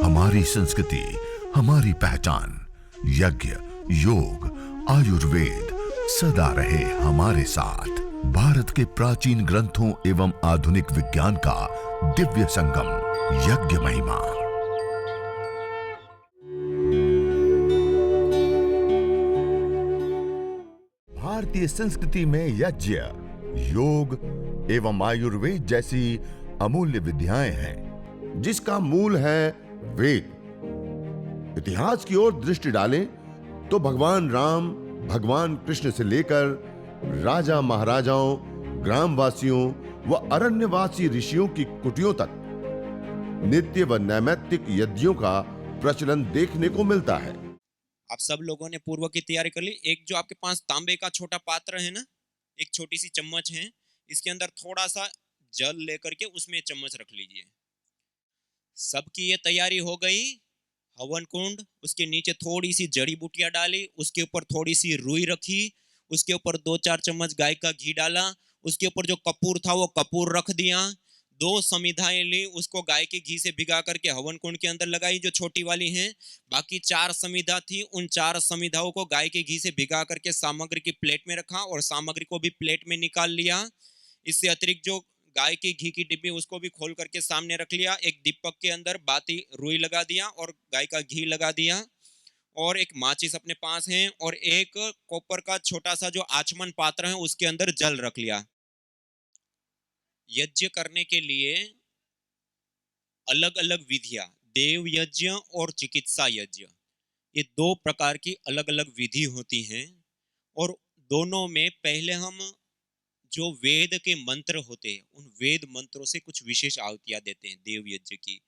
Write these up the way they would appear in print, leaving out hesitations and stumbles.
हमारी संस्कृति, हमारी पहचान। यज्ञ, योग, आयुर्वेद सदा रहे हमारे साथ। भारत के प्राचीन ग्रंथों एवं आधुनिक विज्ञान का दिव्य संगम, यज्ञ महिमा। भारतीय संस्कृति में यज्ञ, योग एवं आयुर्वेद जैसी अमूल्य विद्याएं हैं, जिसका मूल है वेद। इतिहास की ओर दृष्टि डालें तो भगवान राम, भगवान कृष्ण से लेकर राजा महाराजाओं, ग्रामवासियों व अरण्यवासी ऋषियों की कुटियों तक नित्य व नैमित्तिक यज्ञों का प्रचलन देखने को मिलता है। आप सब लोगों ने पूर्व की तैयारी कर ली। एक जो आपके पास तांबे का छोटा पात्र है ना, एक छोटी सी चम्मच है, इसके अंदर थोड़ा सा जल लेकर के उसमें चम्मच रख लीजिए। सबकी ये तैयारी हो गई। हवन कुंड, उसके नीचे थोड़ी सी जड़ी बूटियां डाली, उसके ऊपर थोड़ी सी रुई रखी, उसके ऊपर 2-4 चम्मच गाय का घी डाला, उसके ऊपर जो कपूर था वो कपूर रख दिया। 2 समिधाएं ली, उसको गाय के घी से भिगा करके हवन कुंड के अंदर लगाई, जो छोटी वाली हैं। बाकी 4 समिधा थी, उन 4 समिधाओं को गाय के घी से भिगा करके सामग्री की प्लेट में रखा और सामग्री को भी प्लेट में निकाल लिया। इससे अतिरिक्त जो गाय के घी की डिब्बी उसको भी खोल करके सामने रख लिया। एक दीपक के अंदर बाती रुई लगा दिया और गाय का घी लगा दिया, और एक माचिस अपने पास है, और एक कॉपर का छोटा सा जो आचमन पात्र है उसके अंदर जल रख लिया। यज्ञ करने के लिए अलग अलग विधियां, देव यज्ञ और चिकित्सा यज्ञ, ये 2 प्रकार की अलग अलग विधि होती हैं। और दोनों में पहले हम जो वेद के मंत्र होते हैं उन वेद मंत्रों से कुछ विशेष आहुतियां देते हैं देव यज्ञ की,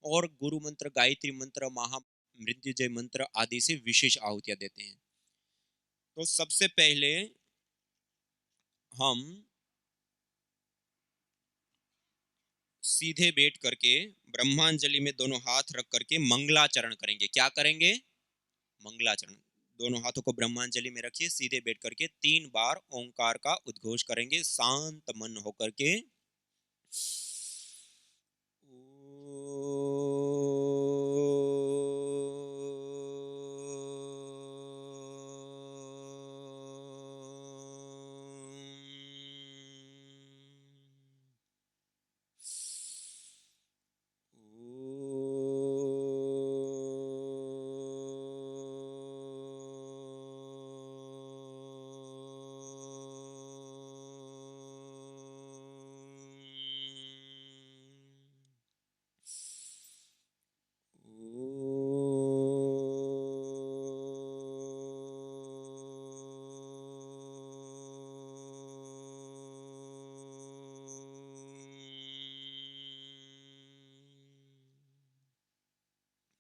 और गुरु मंत्र, गायत्री मंत्र, महा मृत्युंजय मंत्र आदि से विशेष आहुतियां देते हैं। तो सबसे पहले हम सीधे बैठ करके ब्रह्मांजलि में दोनों हाथ रख करके मंगलाचरण करेंगे। क्या करेंगे? मंगलाचरण। दोनों हाथों को ब्रह्मांजलि में रखिए, सीधे बैठ करके 3 बार ओंकार का उद्घोष करेंगे शांत मन होकर के।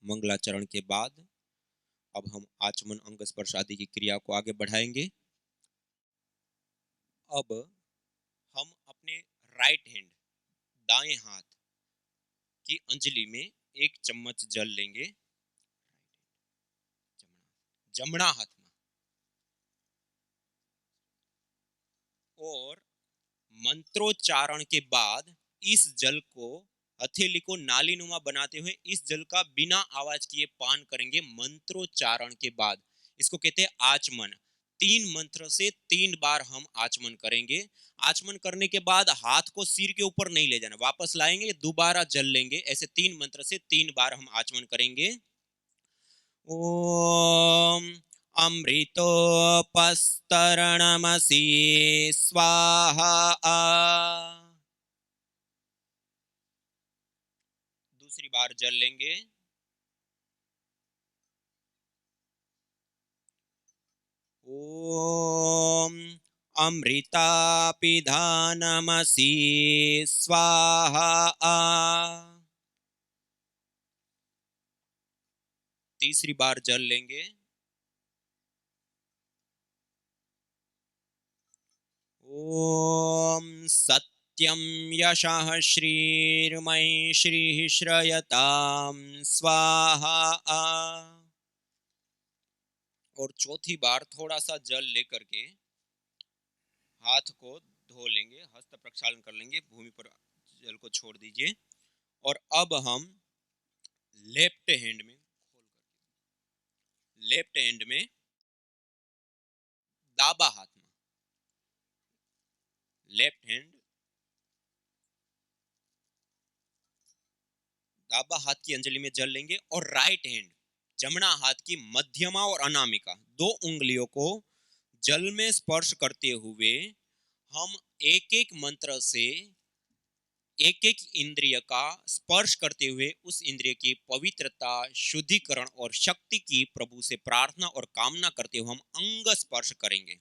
मंगलाचरण के बाद अब हम आचमन, अंग स्पर्श आदि की क्रिया को आगे बढ़ाएंगे। अब हम अपने राइट हैंड, दाएं हाथ की अंजलि में 1 चम्मच जल लेंगे, जमना हाथ में, और मंत्रोच्चारण के बाद इस जल को, हथेली को नालीनुमा बनाते हुए इस जल का बिना आवाज किए पान करेंगे मंत्रोच्चारण के बाद। इसको कहते हैं आचमन। 3 मंत्र से 3 बार हम आचमन करेंगे। आचमन करने के बाद हाथ को सिर के ऊपर नहीं ले जाना, वापस लाएंगे, दोबारा जल लेंगे। ऐसे 3 मंत्र से 3 बार हम आचमन करेंगे। ओम अमृतोपस्तरणमसि स्वाहा। दूसरी बार जल लेंगे। ओम अमृतापिधानमसि स्वाहा। तीसरी बार जल लेंगे। ओम सत्यम यशः श्रीर्मयि श्रीः श्रयतां स्वाहा। और चौथी बार थोड़ा सा जल लेकर के हाथ को धो लेंगे, हस्त प्रक्षालन कर लेंगे, भूमि पर जल को छोड़ दीजिए। और अब हम लेफ्ट हैंड में, लेफ्ट हैंड में दाबा हाथ में, लेफ्ट हैंड दाबा हाथ की अंजलि में जल लेंगे और राइट हैंड जमना हाथ की मध्यमा और अनामिका 2 उंगलियों को जल में स्पर्श करते हुए हम एक एक मंत्र से एक एक इंद्रिय का स्पर्श करते हुए उस इंद्रिय की पवित्रता, शुद्धिकरण और शक्ति की प्रभु से प्रार्थना और कामना करते हुए हम अंग स्पर्श करेंगे।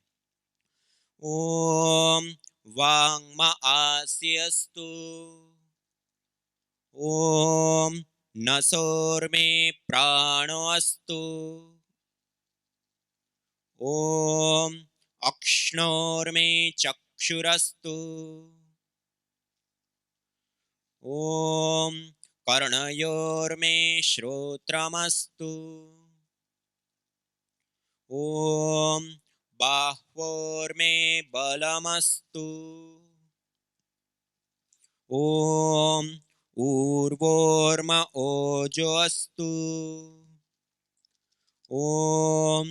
ओम वांगमा आस्यस्तु, ओम नसोर्मे प्राणोऽस्तु, ओम अक्ष्णोर्मे चक्षुरस्तु, ओम कर्णयोर्मे श्रोत्रमस्तु, ओम बाह्वोर्मे बलमस्तु, ओम ऊर्वोर्म ओजोऽस्तु, ओम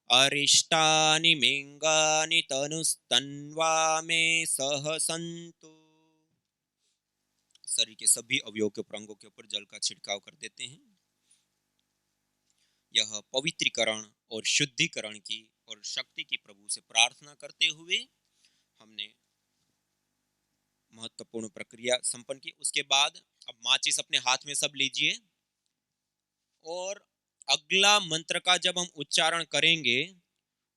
अरिष्टानि मिंगानि तनुस्तन्वा मे सहसन्तु। शरीर के सभी अवयवों के अंगों के ऊपर जल का छिड़काव कर देते हैं। यह पवित्रीकरण और शुद्धिकरण की और शक्ति की प्रभु से प्रार्थना करते हुए हमने महत्वपूर्ण प्रक्रिया संपन्न की। उसके बाद अब माचिस अपने हाथ में सब लीजिए और अगला मंत्र का जब हम उच्चारण करेंगे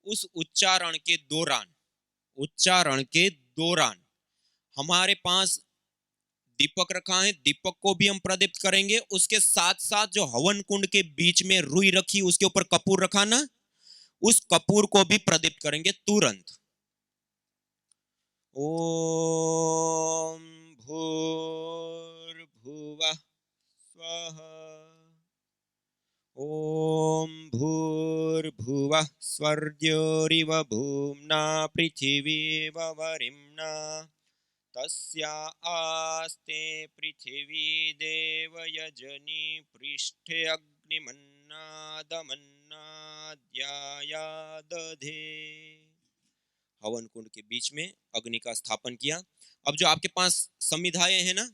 उस उच्चारण के दौरान हमारे पास दीपक रखा है, दीपक को भी हम प्रदीप्त करेंगे। उसके साथ साथ जो हवन कुंड के बीच में रुई रखी उसके ऊपर कपूर रखा ना, उस कपूर को भी प्रदीप्त करेंगे तुरंत। ओम भूर्भुवः स्वः, ओम भूर्भुवः स्वर्ग्योरिव भूम्ना पृथिवीव वरिम्ना तस्या आस्ते पृथिवी देवयजनी पृष्ठे अग्निमन्नादमन्नाद्याया दधे। हवन कुंड के बीच में अग्नि का स्थापन किया। अब जो आपके पास समिधाएं हैं ना,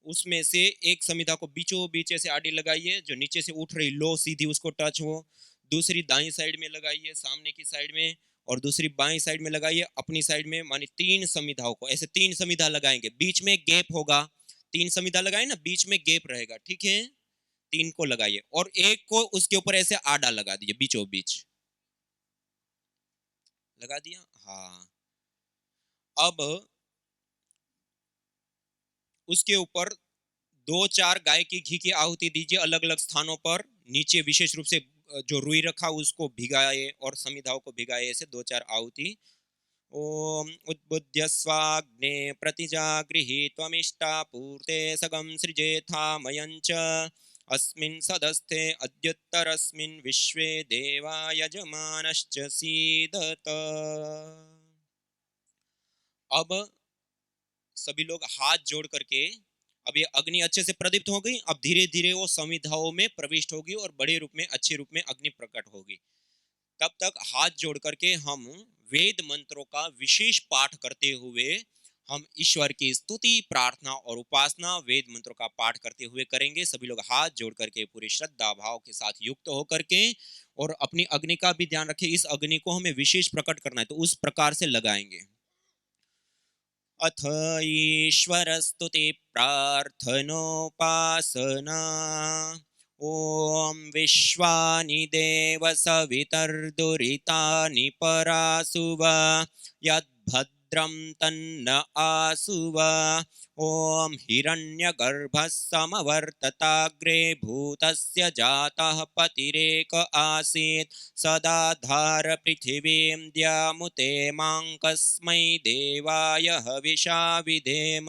उसमें से एक समिधा को बीचों बीच से आड़ी लगाइए, जो नीचे से उठ रही लो सीधी उसको टच हो। दूसरी दाईं साइड में लगाइए सामने की साइड में, और दूसरी बाईं साइड में लगाइए अपनी साइड में। मानी 3 समिधाओं को ऐसे 3 समिधा लगाएंगे, बीच में गैप होगा। 3 समिधा लगाए ना, बीच में गैप रहेगा, ठीक है। 3 को लगाइए और एक को उसके ऊपर ऐसे आड़ा लगा दीजिए, बीचों बीच लगा दिया। हाँ, अब उसके ऊपर 2-4 गाय की घी की आहुति दीजिए अलग अलग स्थानों पर। नीचे विशेष रूप से जो रुई रखा उसको भिगाए और समिधाओं को भिगाए, ऐसे 2-4 आहुति। ओम उद्बुद्ध्य स्वाग्ने प्रतिजागृहि त्वमिष्टा पूर्ते सगम सृजेथा मयंच अस्मिन् सदस्थे अद्युत्तरस्मिन् विश्वे देवा यजमानश्च सीदत। अब सभी लोग हाथ जोड़ करके, अब ये अग्नि अच्छे से प्रदीप्त हो गई। अब धीरे धीरे वो समिधाओं में प्रविष्ट होगी और बड़े रूप में अच्छे रूप में अग्नि प्रकट होगी। तब तक हाथ जोड़ करके हम वेद मंत्रों का विशेष पाठ करते हुए हम ईश्वर की स्तुति, प्रार्थना और उपासना वेद मंत्रों का पाठ करते हुए करेंगे। सभी लोग हाथ जोड़ करके पूरी श्रद्धा भाव के साथ युक्त होकर के, और अपनी अग्नि का भी ध्यान रखें, इस अग्नि को हमें विशेष प्रकट करना है तो उस प्रकार से लगाएंगे। अथ ईश्वर स्तुति प्रार्थनोपासना। ओम विश्वानि देव सवितर्दुरितानि परासुव यद्भद्रं तन्न आसुव। ओम हिरण्यगर्भः समवर्तताग्रे भूतस्य जातः पतिरेक आसीत् सदाधार पृथिवीं द्यामुते मां कस्मै देवाय हविषा विधेम।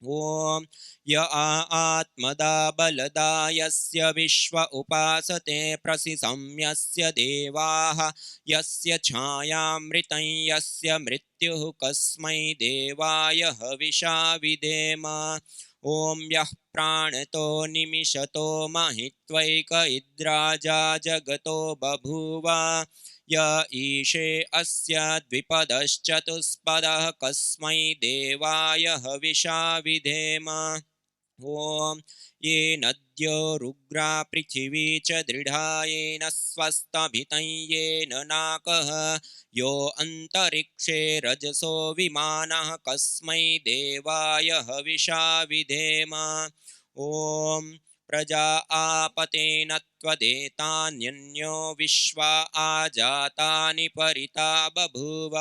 ओम य आत्मदा बलदा यस्य विश्व उपासते प्रसिसंयस्य देवाः यस्य छायामृतं यस्य मृत्युः कस्मै देवाय हविषा विधेम। ओम यः प्राणतो निमिषतो महित्वैक इद्राजा जगतो बभूव य ईशे अस्य द्विपदश्चतुष्पदः कस्मै देवाय हविषा विधेम। ओम ये नद्यो रुग्रा पृथिवी च दृढ़ा येन स्वस्तभितं येन नाकः यो अंतरिक्षे रजसो विमानः कस्मै देवाय हविषा विधेम। ओम प्रजा आपतेन त्वदेतान्यन्यो विश्वा आजातानि परिता बभूव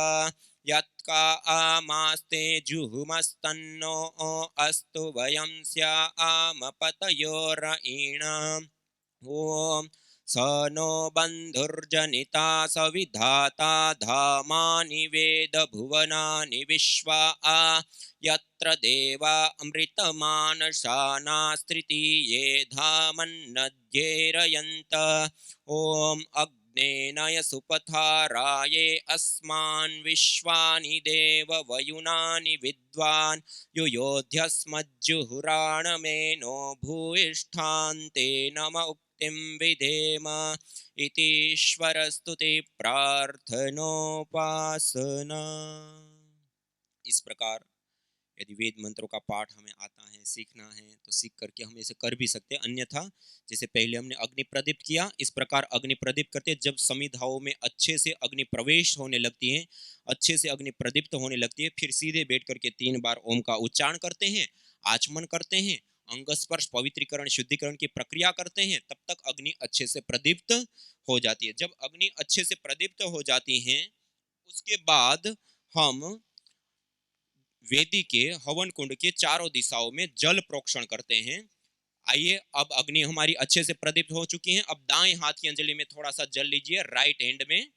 यत्का आमास्ते जुहुमस्तन्नो अस्तु वयं स्या आमपतयोरयिणाम्। ओम स नो बन्धुर्जनिता सविधाता धामानि वेद भुवनानि विश्वा आ यत्र देवा अमृतमानशानास्त्रितीये धामन्नद्येरयन्त। ओम अग्नेनय सुपथाराये अस्मान् विश्वानि देव वयुनानि विद्वान् युयोध्यस्मज्जुहुराणमेनो भूयिष्ठान्ते नम उक्तिं विधेम। इतीश्वरस्तुति प्रार्थनोपासना। इस प्रकार यदि वेद मंत्रों का पाठ हमें आता है, सीखना है, तो सीख करके हम इसे कर भी सकते हैं। अन्यथा जैसे पहले हमने अग्नि प्रदीप्त किया, इस प्रकार अग्नि प्रदीप्त करते जब समिधाओं में अच्छे से अग्नि प्रवेश होने लगती है, अच्छे से अग्नि प्रदीप्त होने लगती है, फिर सीधे बैठ करके 3 बार ओम का उच्चारण करते हैं, आचमन करते हैं, अंग स्पर्श पवित्रीकरण शुद्धिकरण की प्रक्रिया करते हैं, तब तक अग्नि अच्छे से प्रदीप्त हो जाती है। जब अग्नि अच्छे से प्रदीप्त हो जाती है, उसके बाद हम वेदी के हवन कुंड के चारों दिशाओं में जल प्रोक्षण करते हैं। आइए, अब अग्नि हमारी अच्छे से प्रदीप्त हो चुकी है। अब दाएं हाथ की अंजलि में थोड़ा सा जल लीजिए, राइट हैंड में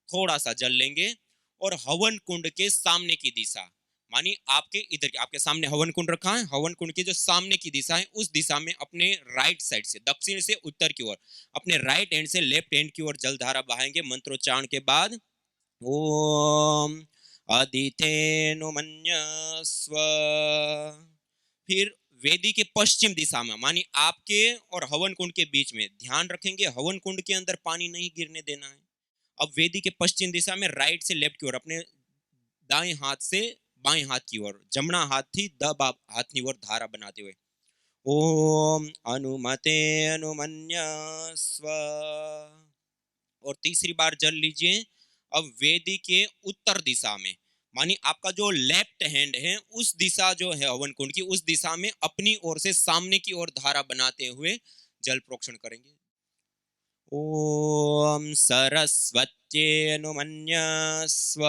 थोड़ा सा जल लेंगे और हवन कुंड के सामने की दिशा, मानी आपके इधर आपके सामने हवन कुंड रखा है, हवन कुंड की जो सामने की दिशा है उस दिशा में अपने राइट साइड से, दक्षिण से उत्तर की ओर, अपने राइट हैंड से लेफ्ट हैंड की ओर जलधारा बहाएंगे मंत्रोच्चारण के बाद। ओम अदितेनुमन्यस्व। फिर वेदी के पश्चिम दिशा में, मानी आपके और हवन कुंड के बीच में, ध्यान रखेंगे हवन कुंड के अंदर पानी नहीं गिरने देना है। अब वेदी के पश्चिम दिशा में राइट से लेफ्ट की ओर, अपने दाएं हाथ से बाएं हाथ की ओर, जमना हाथ थी हाथ की ओर धारा बनाते हुए ओम अनुमते अनुमन्यस्व। और तीसरी बार जल लीजिए। अब वेदी के उत्तर दिशा में, मानी आपका जो लेफ्ट हैंड है उस दिशा जो है हवन कुंड की, उस दिशा में अपनी ओर से सामने की ओर धारा बनाते हुए जल प्रोक्षण करेंगे। ओम सरस्वत्यनुमन्यस्व।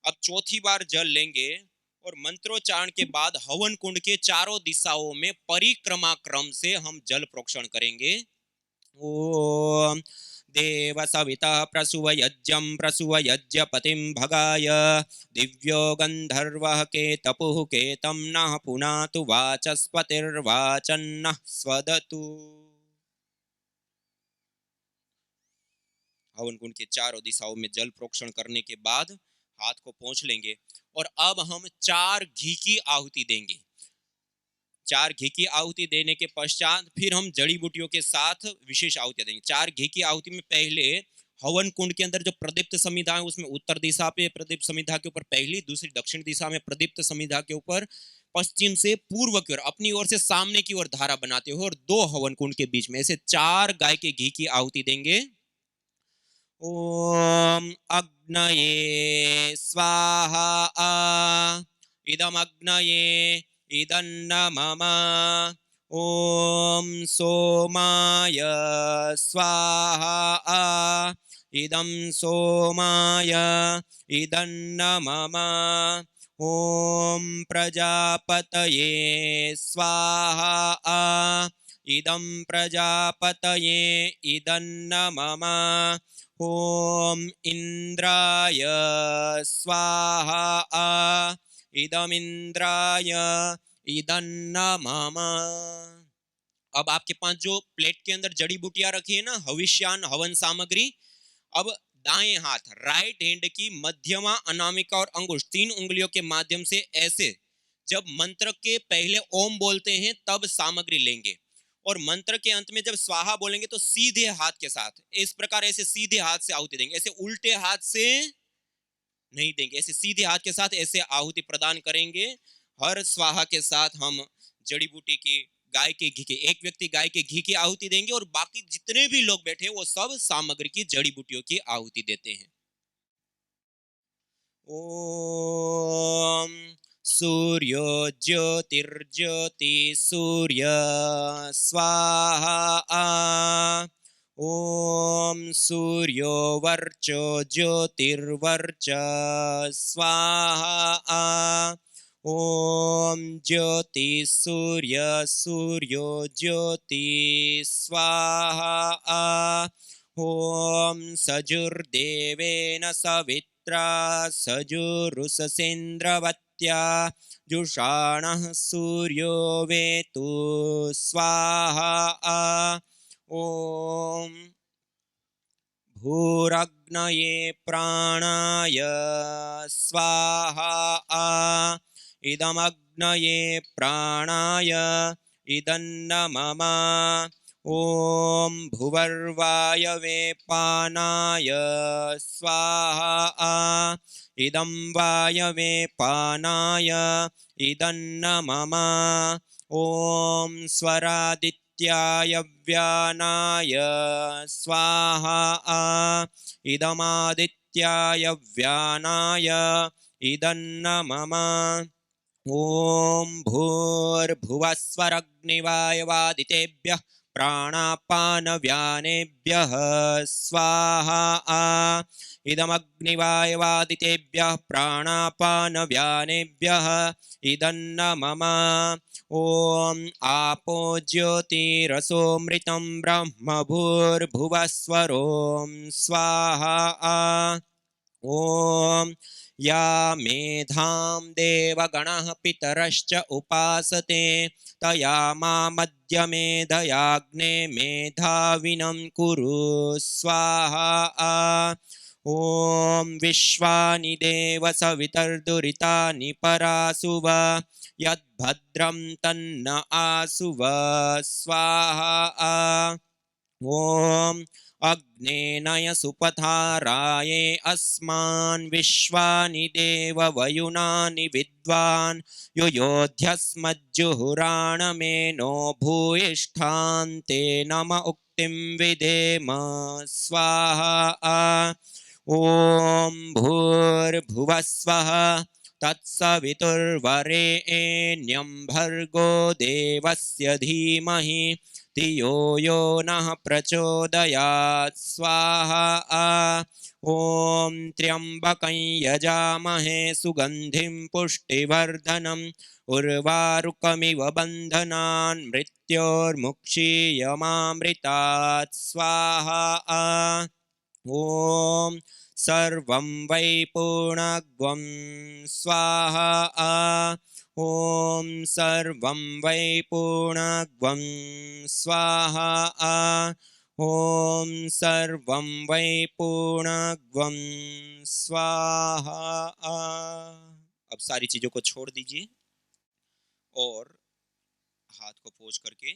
अब चौथी बार जल लेंगे और मंत्रोच्चारण के बाद हवन कुंड के चारों दिशाओं में परिक्रमा क्रम से हम जल प्रोक्षण करेंगे। ओम देव सविता प्रसुव यज्ञं प्रसुव यज्ञपतिं भगाय दिव्यो गंधर्वः केतपुः केतं नः पुनातु वाचस्पतिर्वाचन्नः स्वदतु। हवन कुंड के चारों दिशाओं में जल प्रोक्षण करने के बाद हाथ को पोंछ लेंगे और अब हम 4 घी की आहुति देंगे। 4 घी की आहुति देने के पश्चात फिर हम जड़ी बूटियों के साथ विशेष आहुति देंगे। 4 घी की आहुति में पहले हवन कुंड के अंदर जो प्रदीप्त समिधा है उसमें उत्तर दिशा पे प्रदीप्त समिधा के ऊपर पहली, दूसरी दक्षिण दिशा में प्रदीप्त समिधा के ऊपर पश्चिम से पूर्व की ओर अपनी ओर से सामने की ओर धारा बनाते हुए और 2 हवन कुंड के बीच में ऐसे 4 गाय के घी की आहुति देंगे। ओम अग्नये स्वाहा इदम अग्नये इदन्न मम। ओम सोमाय स्वाहा इदं सोमाय इदन्न मम। ओम प्रजापतये स्वाहा इदं प्रजापतये इदन्न मम। ओम इंद्राय स्वाहा इदमिंद्राय इदन्न मम। अब आपके पास जो प्लेट के अंदर जड़ी बूटियां रखी है ना, हविष्यान हवन सामग्री, अब दाएं हाथ राइट हैंड की मध्यमा, अनामिका और अंगुष्ठ 3 उंगलियों के माध्यम से ऐसे जब मंत्र के पहले ओम बोलते हैं तब सामग्री लेंगे, और मंत्र के अंत में जब स्वाहा बोलेंगे तो सीधे हाथ के साथ इस प्रकार ऐसे सीधे हाथ से आहुति देंगे, ऐसे उल्टे हाथ से नहीं देंगे, ऐसे सीधे हाथ के साथ ऐसे आहुति प्रदान करेंगे। हर स्वाहा के साथ हम जड़ी बूटी की, गाय के घी के, एक व्यक्ति गाय के घी की आहुति देंगे और बाकी जितने भी लोग बैठे हैं वो सब सामग्री की, जड़ी बूटियों की आहुति देते हैं। ओम सूर्यो ज्योतिर्ज्योति सूर्य स्वाहा। ओम सूर्यो वर्चो ज्योतिर्वर्च स्वाहा। ओम ज्योति सूर्य सूर्यो ज्योति स्वाहा। ओम सजुर्देवेन सवित्रा सजुरुससेन्द्रवत्या जुषाणः सूर्यो वेतु स्वाहा। ओम भूरग्नये प्राणाय स्वाहा। इदमग्नये प्राणाय इदन्न मम। ओम भुवर्वायवे पानाय स्वाहा। इदं वायवे पानाय इदन्न मम। ओम स्वरादित्याय व्यानाय स्वाहा। इदमादित्याय व्यानाय इदन्न मम। ओम भूर्भुवस्वरग्निवायवादितेभ्यः प्राणापानव्यानेभ्यः स्वाहा। इदमग्निवायवादितेभ्यः प्राणापानव्यानेभ्यः इदन्न मम। ओम आपो ज्योतिरसोमृतं ब्रह्म भूर्भुवस्वरों स्वाहा। ओम या मेधां देवगणः पितरश्च उपासते तया मामद्य मेधयाग्ने मेधाविनं कुरु स्वाहा। ओम विश्वानि देव सवितर्दुरितानि परासुव यद्भद्रं तन्न आसुव स्वाहा। ओम अग्नेनय सुपथाराये अस्मान् विश्वानि देव वयुनानि विद्वान् युयोध्यस्मज्जुहुराणमेनो भूयिष्ठान्ते नम उक्तिं विधेम स्वाहा। ओम भूर्भुवस्वः तत्सवितुर्वरेण्यं भर्गो देवस्य धीमहि धियो यो नः प्रचोदयात् स्वाहा। ओम त्र्यंबकं यजामहे सुगंधिं पुष्टिवर्धनम् उर्वारुकमिव बन्धनान् मृत्योर्मुक्षीयमामृतात् स्वाहा। ओम सर्वं वै पूर्णग्वं स्वाहा। ओम सर्वं वै पूर्णग्वं स्वाहा। ओम सर्वं वै पूर्णग्वं स्वाहा। अब सारी चीजों को छोड़ दीजिए और हाथ को पोंछ करके,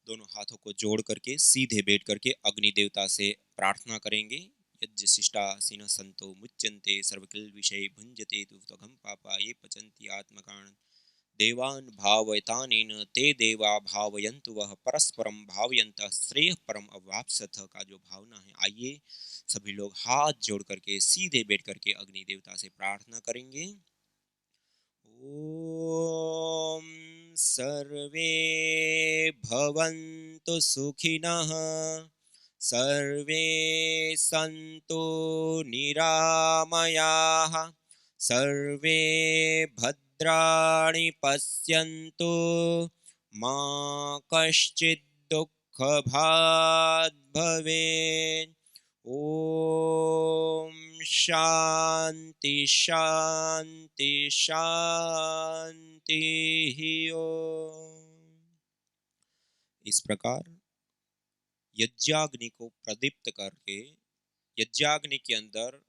दोनों हाथों को जोड़ करके सीधे बैठ करके अग्नि देवता से प्रार्थना करेंगे। यज्ञ शिष्टासीन संतो मुच्यन्ते सर्वकिल विषय भुंजते तुभ्यघं पापा ये पचन्ति आत्मकान देवान् भावयतानेन ते देवा भावयन्तु वह परस्परम भावयन्तः श्रेय परम अवाप्स्यथ का जो भावना है। आइए सभी लोग हाथ जोड़ करके सीधे बैठ करके अग्नि देवता से प्रार्थना करेंगे। ओम सर्वे भवन्तु सुखिनः सर्वे सन्तु निरामयाः सर्वे भद्राणि पश्यन्तु मा कश्चित् दुःखभाग् भवेत्। ओम शांति शांति शांति ओम। इस प्रकार यज्ञाग्नि को प्रदीप्त करके, यज्ञाग्नि के अंदर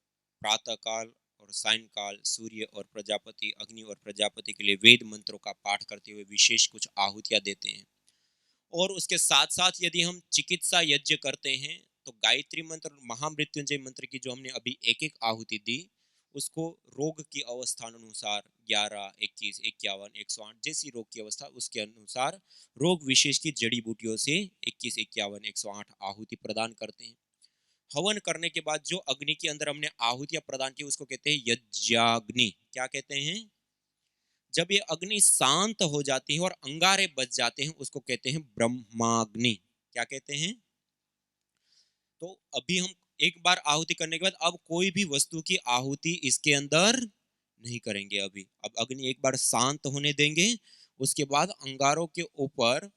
प्रातःकाल और सायंकाल सूर्य और प्रजापति, अग्नि और प्रजापति के लिए वेद मंत्रों का पाठ करते हुए विशेष कुछ आहुतियाँ देते हैं। और उसके साथ साथ यदि हम चिकित्सा यज्ञ करते हैं तो गायत्री मंत्र और महामृत्युंजय मंत्र की जो हमने अभी एक एक आहुति दी, उसको रोग की अवस्था अनुसार 11, 21, 51, 108 जैसी रोग की अवस्था उसके अनुसार रोग विशेष की जड़ी बूटियों से 21, 51, 108 आहुति प्रदान करते हैं। हवन करने के बाद जो अग्नि के अंदर हमने आहुतियां प्रदान की उसको कहते हैं यज्ञाग्नि। क्या कहते हैं? जब ये अग्नि शांत हो जाती है और अंगारे बच जाते हैं उसको कहते हैं ब्रह्माग्नि। क्या कहते हैं? तो अभी हम एक बार आहुति करने के बाद अब कोई भी वस्तु की आहुति इसके अंदर नहीं करेंगे। अभी अब अग्नि एक बार शांत होने देंगे, उसके बाद अंगारों के ऊपर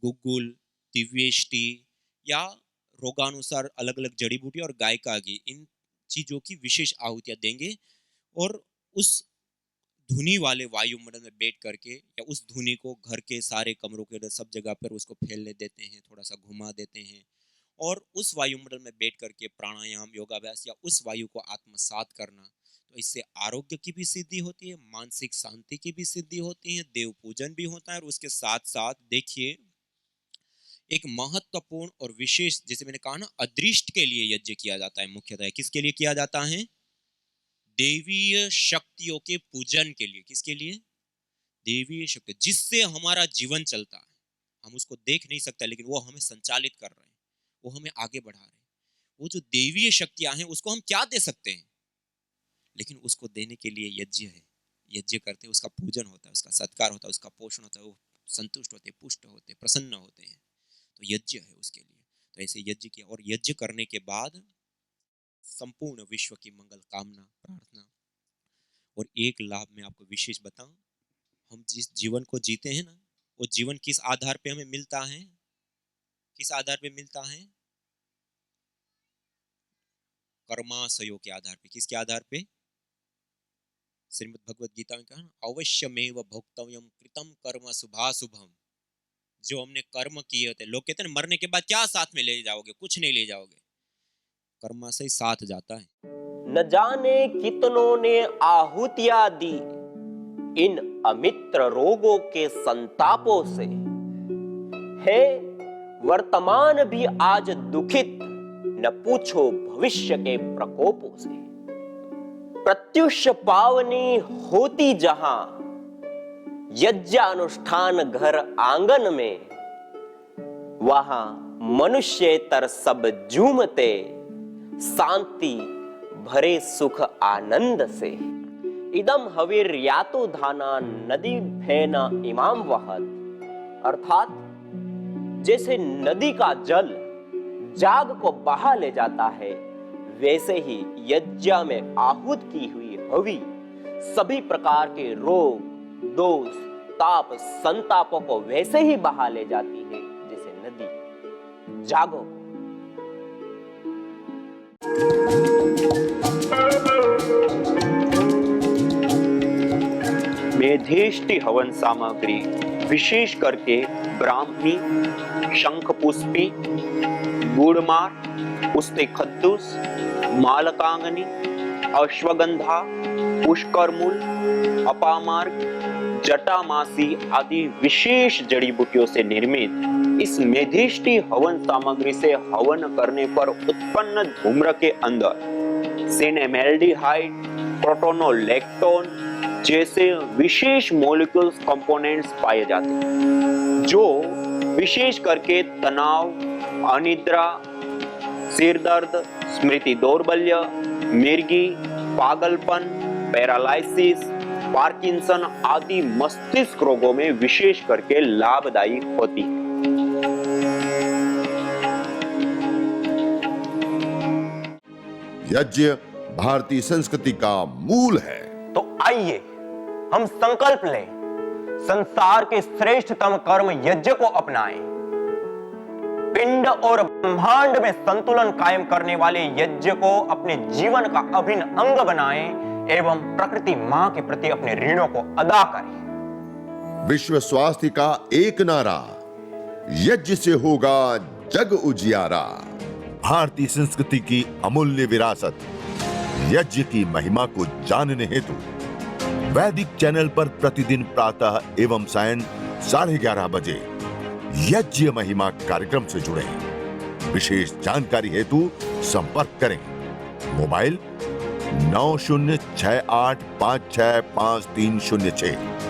गुग्गुल, दिव्येष्टि या रोगानुसार अलग अलग जड़ी बूटी और गाय का घी, इन चीजों की विशेष आहुतियां देंगे। और उस धुनी वाले वायुमंडल में बैठ करके या उस धुनी को घर के सारे कमरों के अंदर सब जगह पर उसको फैलने देते हैं, थोड़ा सा घुमा देते हैं। और उस वायुमंडल में बैठ करके प्राणायाम, योगाभ्यास या उस वायु को आत्मसात करना, तो इससे आरोग्य की भी सिद्धि होती है, मानसिक शांति की भी सिद्धि होती है, देव पूजन भी होता है। और उसके साथ साथ देखिए एक महत्वपूर्ण और विशेष, जैसे मैंने कहा ना, अदृष्ट के लिए यज्ञ किया जाता है। मुख्यतः किसके लिए किया जाता है? देवीय शक्तियों के पूजन के लिए। किसके लिए? देवीय शक्ति, जिससे हमारा जीवन चलता है। हम उसको देख नहीं सकते लेकिन वो हमें संचालित कर रहे हैं, वो हमें आगे बढ़ा रहे हैं। वो जो देवीय शक्तियां हैं उसको हम क्या दे सकते हैं? लेकिन उसको देने के लिए यज्ञ है। यज्ञ करते हैं, उसका पूजन होता है, उसका सत्कार होता है, उसका पोषण होता है, वो संतुष्ट होते, पुष्ट होते, प्रसन्न होते हैं। तो यज्ञ है उसके लिए। तो ऐसे यज्ञ किया। और यज्ञ करने के बाद संपूर्ण विश्व की मंगल कामना, प्रार्थना। और एक लाभ मैं आपको विशेष बताऊं, हम जिस जीवन को जीते हैं ना, वो जीवन किस आधार पे हमें मिलता है? किस आधार पे मिलता है? कर्माशयों के आधार पे। किसके आधार पे? श्रीमद् भगवद गीता में कहा, अवश्यमेव भोक्तव्यम कृतम कर्म शुभाशुभम। जो हमने कर्म किए होते, लोग कहते हैं मरने के बाद क्या साथ में ले जाओगे? कुछ नहीं ले जाओगे, कर्माशय साथ जाता है। न जाने कितनों ने आहुतियां दी इन अमित्र रोगों के संतापों से, है वर्तमान भी आज दुखित, न पूछो भविष्य के प्रकोपों से। प्रत्युष पावनी होती जहां यज्ञानुष्ठान घर आंगन में, वहां मनुष्येतर सब झूमते शांति भरे सुख आनंद से। इदम हविर्यातो धाना नदी भेना इमाम वहत। अर्थात जैसे नदी का जल जाग को बहा ले जाता है, वैसे ही यज्ञ में आहूत की हुई हवि सभी प्रकार के रोग, दोष, ताप, संतापों को वैसे ही बहा ले जाती है जैसे नदी। जागो। मेधेष्टि हवन सामग्री विशेष करके ब्राह्मी, शंखपुष्पी, गुड़मार, उस्ते खद्दूस, मालकांगनी, अश्वगंधा, पुष्करमूल, अपामार्ग, जटामासी आदि विशेष जड़ी बूटियों से निर्मित इस मेधेष्टि हवन सामग्री से हवन करने पर उत्पन्न धूम्र के अंदर सिनेमेल्डिहाइड, प्रोटोनोलेक्टोन जैसे विशेष मॉलिक्यूल्स कंपोनेंट्स पाए जाते हैं, जो विशेष करके तनाव, अनिद्रा, सिर दर्द, स्मृति दौर्बल्य, मिर्गी, पागलपन, पैरालाइसिस, पार्किंसन आदि मस्तिष्क रोगों में विशेष करके लाभदायी होती है। यज्ञ भारतीय संस्कृति का मूल है। तो आइए हम संकल्प लें, संसार के श्रेष्ठतम कर्म यज्ञ को अपनाएं। पिंड और ब्रह्मांड में संतुलन कायम करने वाले यज्ञ को अपने जीवन का अभिन्न अंग बनाएं एवं प्रकृति मां के प्रति अपने ऋणों को अदा करें। विश्व स्वास्थ्य का एक नारा, यज्ञ से होगा जग उजियारा। भारतीय संस्कृति की अमूल्य विरासत। यज्ञ की महिमा को जानने हेतु वैदिक चैनल पर प्रतिदिन प्रातः एवं सायं 11:30 बजे यज्ञ महिमा कार्यक्रम से जुड़े। विशेष जानकारी हेतु संपर्क करें। मोबाइल 9068565306।